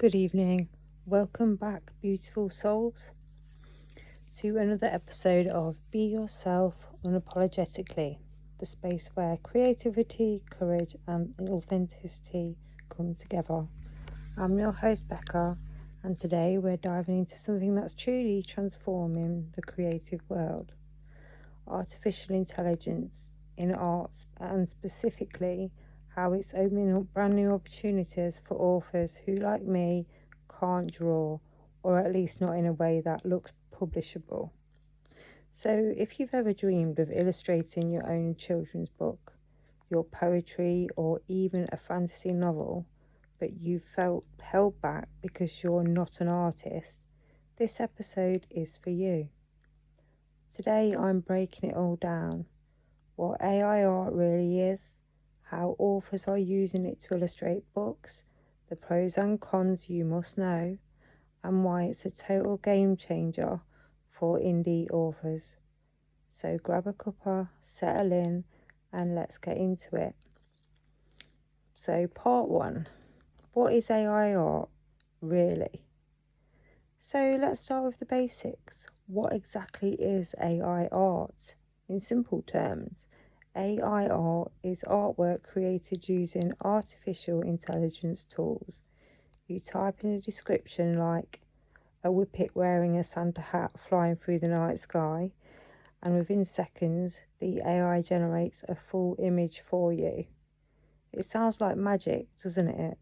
Good evening. Welcome back, beautiful souls, to another episode of Be Yourself Unapologetically, the space where creativity, courage, and authenticity come together. I'm your host, Becca, and today we're diving into something that's truly transforming the creative world: artificial intelligence in arts, and specifically how it's opening up brand new opportunities for authors who, like me, can't draw, or at least not in a way that looks publishable. So, if you've ever dreamed of illustrating your own children's book, your poetry, or even a fantasy novel, but you felt held back because you're not an artist, this episode is for you. Today I'm breaking it all down: what AI art really is, how authors are using it to illustrate books, the pros and cons you must know, and why it's a total game changer for indie authors. So grab a cuppa, settle in, and let's get into it. So part 1, what is AI art really? So let's start with the basics. What exactly is AI art? In simple terms, AI art is artwork created using artificial intelligence tools. You type in a description like a whippet wearing a Santa hat flying through the night sky, and within seconds the AI generates a full image for you. It sounds like magic, doesn't it?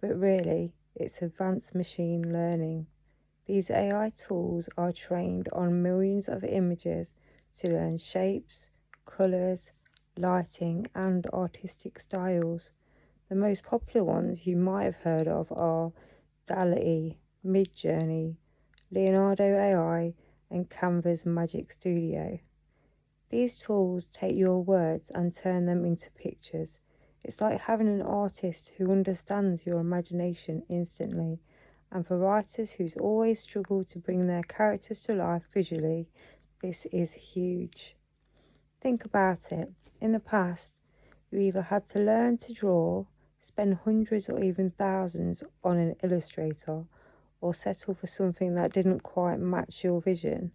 But really, it's advanced machine learning. These AI tools are trained on millions of images to learn shapes, colours, lighting, and artistic styles. The most popular ones you might have heard of are DALL-E, Midjourney, Leonardo AI, and Canva's Magic Studio. These tools take your words and turn them into pictures. It's like having an artist who understands your imagination instantly. And for writers who's always struggled to bring their characters to life visually, this is huge. Think about it. In the past, you either had to learn to draw, spend hundreds or even thousands on an illustrator, or settle for something that didn't quite match your vision.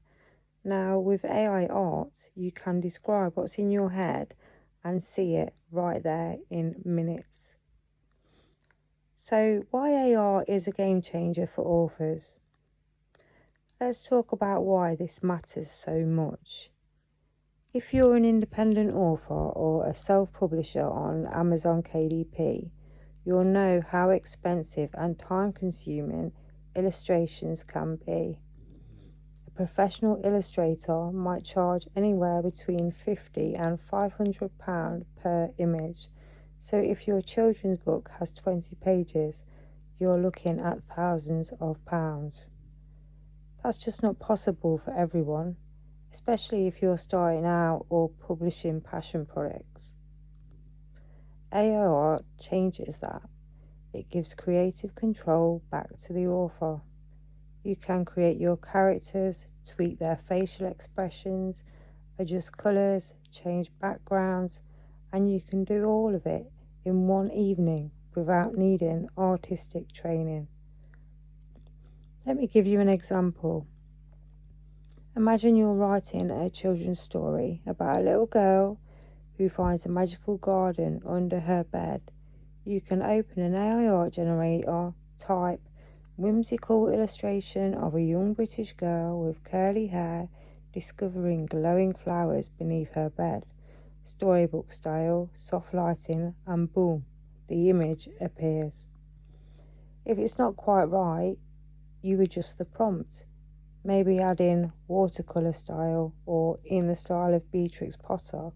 Now, with AI art, you can describe what's in your head and see it right there in minutes. So, why AR is a game changer for authors? Let's talk about why this matters so much. If you're an independent author or a self-publisher on Amazon KDP, you'll know how expensive and time-consuming illustrations can be. A professional illustrator might charge anywhere between £50 and £500 per image. So if your children's book has 20 pages, you're looking at thousands of pounds. That's just not possible for everyone, especially if you're starting out or publishing passion projects. AI art changes that. It gives creative control back to the author. You can create your characters, tweak their facial expressions, adjust colours, change backgrounds, and you can do all of it in one evening without needing artistic training. Let me give you an example. Imagine you're writing a children's story about a little girl who finds a magical garden under her bed. You can open an AI art generator, type whimsical illustration of a young British girl with curly hair discovering glowing flowers beneath her bed, storybook style, soft lighting, and boom, the image appears. If it's not quite right, you adjust the prompt, maybe add in watercolour style or in the style of Beatrix Potter.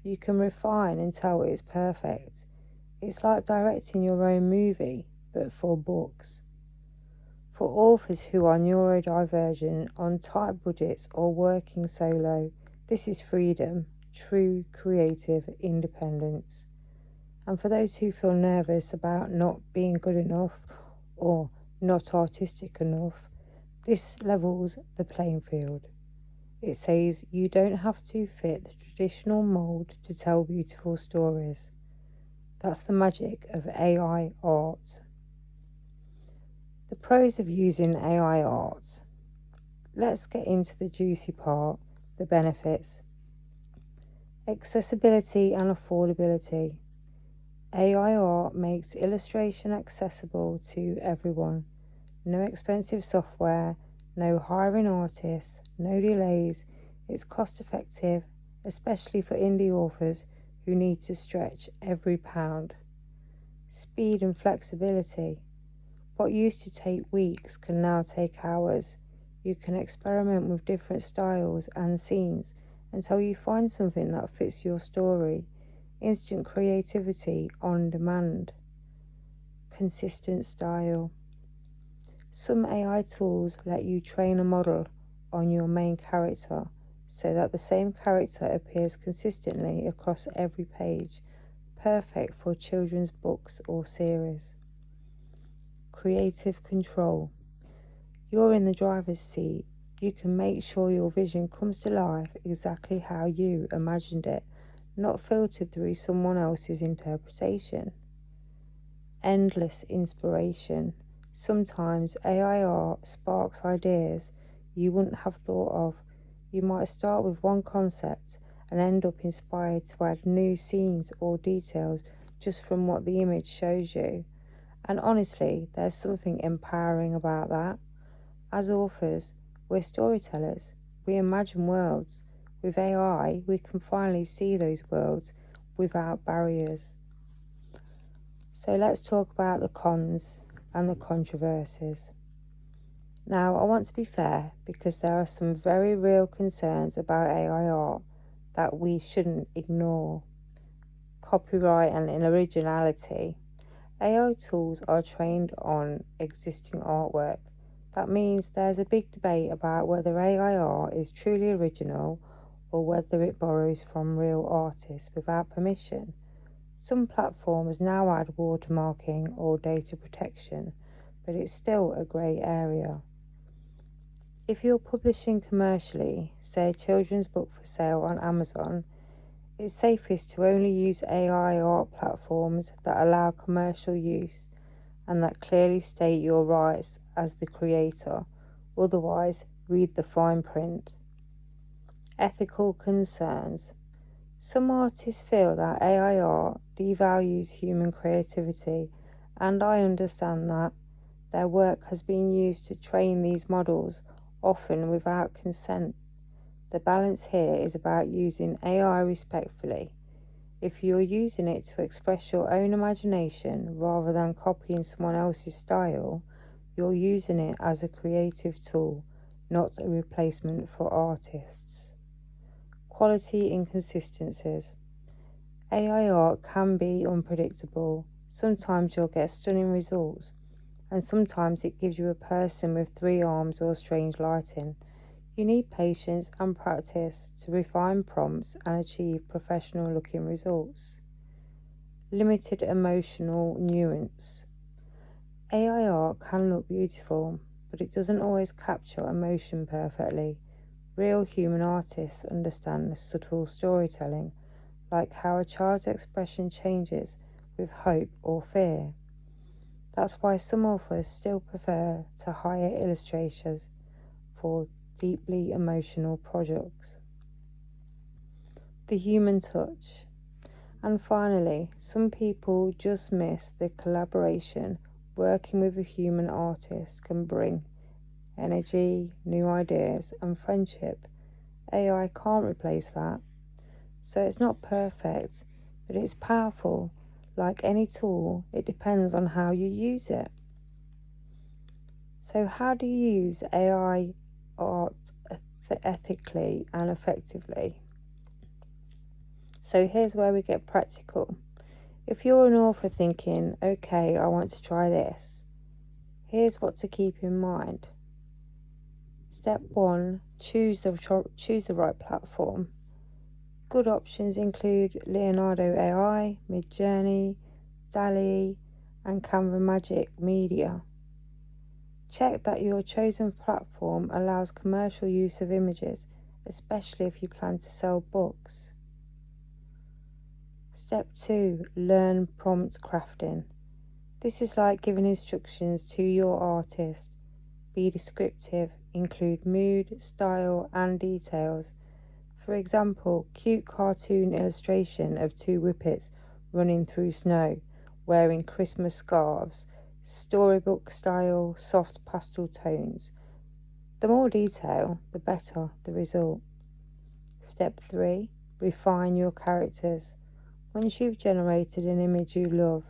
You can refine until it's perfect. It's like directing your own movie, but for books. For authors who are neurodivergent, on tight budgets, or working solo, this is freedom, true creative independence. And for those who feel nervous about not being good enough or not artistic enough, this levels the playing field. It says you don't have to fit the traditional mould to tell beautiful stories. That's the magic of AI art. The pros of using AI art. Let's get into the juicy part, the benefits. Accessibility and affordability. AI art makes illustration accessible to everyone. No expensive software, no hiring artists, no delays. It's cost effective, especially for indie authors who need to stretch every pound. Speed and flexibility. What used to take weeks can now take hours. You can experiment with different styles and scenes until you find something that fits your story. Instant creativity on demand. Consistent style. Some AI tools let you train a model on your main character so that the same character appears consistently across every page, perfect for children's books or series. Creative control. You're in the driver's seat. You can make sure your vision comes to life exactly how you imagined it, not filtered through someone else's interpretation. Endless inspiration. Sometimes AI art sparks ideas you wouldn't have thought of. You might start with one concept and end up inspired to add new scenes or details just from what the image shows you. And honestly, there's something empowering about that. As authors, we're storytellers. We imagine worlds. With AI, we can finally see those worlds without barriers. So let's talk about the cons and the controversies. Now, I want to be fair because there are some very real concerns about AI art that we shouldn't ignore. Copyright and originality. AI tools are trained on existing artwork. That means there's a big debate about whether AI art is truly original or whether it borrows from real artists without permission. Some platforms now add watermarking or data protection, but it's still a grey area. If you're publishing commercially, say a children's book for sale on Amazon, it's safest to only use AI art platforms that allow commercial use and that clearly state your rights as the creator. Otherwise, read the fine print. Ethical concerns. Some artists feel that AI art devalues human creativity, and I understand that. Their work has been used to train these models, often without consent. The balance here is about using AI respectfully. If you're using it to express your own imagination rather than copying someone else's style, you're using it as a creative tool, not a replacement for artists. Quality inconsistencies. AI art can be unpredictable. Sometimes you'll get stunning results, and sometimes it gives you a person with 3 arms or strange lighting. You need patience and practice to refine prompts and achieve professional looking results. Limited emotional nuance. AI art can look beautiful, but it doesn't always capture emotion perfectly. Real human artists understand subtle storytelling, like how a child's expression changes with hope or fear. That's why some authors still prefer to hire illustrators for deeply emotional projects. The human touch. And finally, some people just miss the collaboration working with a human artist can bring. Energy, new ideas, and friendship. AI can't replace that. So it's not perfect, but it's powerful. Like any tool, it depends on how you use it. So how do you use AI art ethically and effectively? So here's where we get practical. If you're an author thinking, okay, I want to try this, here's what to keep in mind. Step 1, choose the right platform. Good options include Leonardo AI, Midjourney, DALL-E, and Canva Magic Media. Check that your chosen platform allows commercial use of images, especially if you plan to sell books. Step 2, learn prompt crafting. This is like giving instructions to your artist. Be descriptive, include mood, style, and details. For example, cute cartoon illustration of two whippets running through snow, wearing Christmas scarves, storybook style, soft pastel tones. The more detail, the better the result. Step 3. Refine your characters. Once you've generated an image you love,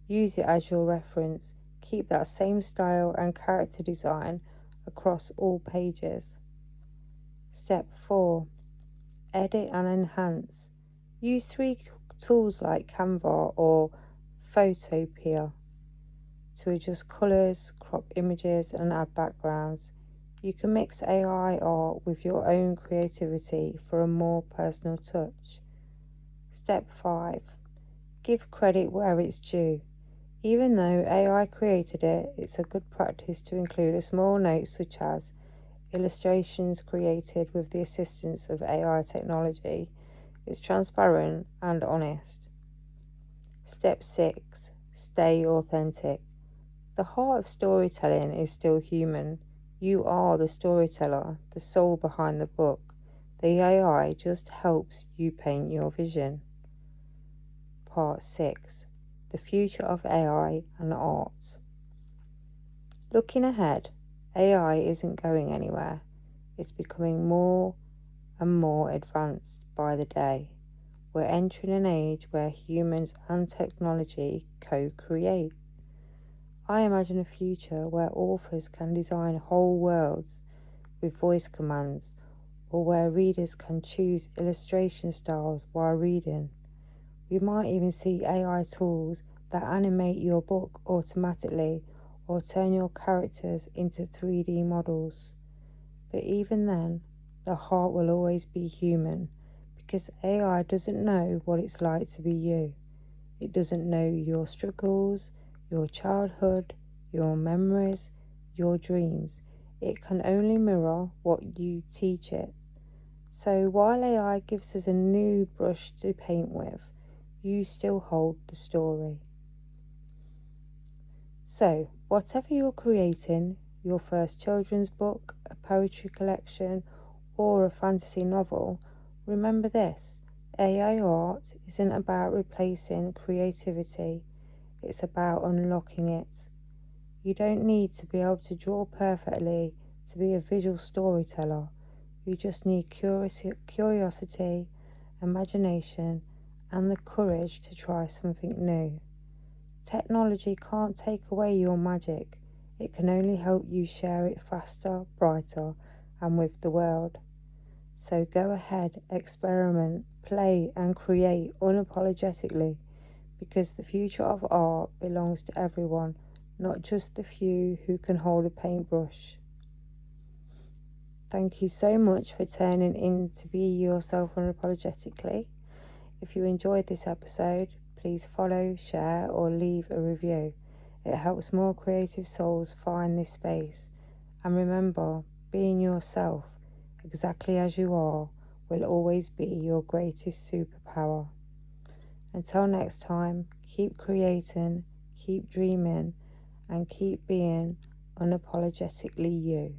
use it as your reference. Keep that same style and character design across all pages. Step 4. Edit and enhance. Use 3 tools like Canva or Photopea to adjust colours, crop images, and add backgrounds. You can mix AI art with your own creativity for a more personal touch. Step 5. Give credit where it's due. Even though AI created it, it's a good practice to include a small note such as illustrations created with the assistance of AI technology. It's transparent and honest. Step 6. Stay authentic. The heart of storytelling is still human. You are the storyteller, the soul behind the book. The AI just helps you paint your vision. Part 6. The future of AI and art. Looking ahead, AI isn't going anywhere. It's becoming more and more advanced by the day. We're entering an age where humans and technology co-create. I imagine a future where authors can design whole worlds with voice commands, or where readers can choose illustration styles while reading. We might even see AI tools that animate your book automatically or turn your characters into 3D models. But even then, the heart will always be human, because AI doesn't know what it's like to be you. It doesn't know your struggles, your childhood, your memories, your dreams. It can only mirror what you teach it. So while AI gives us a new brush to paint with, you still hold the story. So, whatever you're creating, your first children's book, a poetry collection, or a fantasy novel, remember this: AI art isn't about replacing creativity, it's about unlocking it. You don't need to be able to draw perfectly to be a visual storyteller. You just need curiosity, imagination, and the courage to try something new. Technology can't take away your magic. It can only help you share it faster, brighter, and with the world. So go ahead, experiment, play, and create unapologetically, because the future of art belongs to everyone, not just the few who can hold a paintbrush. Thank you so much for turning in to be yourself unapologetically. If you enjoyed this episode, please follow, share, or leave a review. It helps more creative souls find this space. And remember, being yourself, exactly as you are, will always be your greatest superpower. Until next time, keep creating, keep dreaming, and keep being unapologetically you.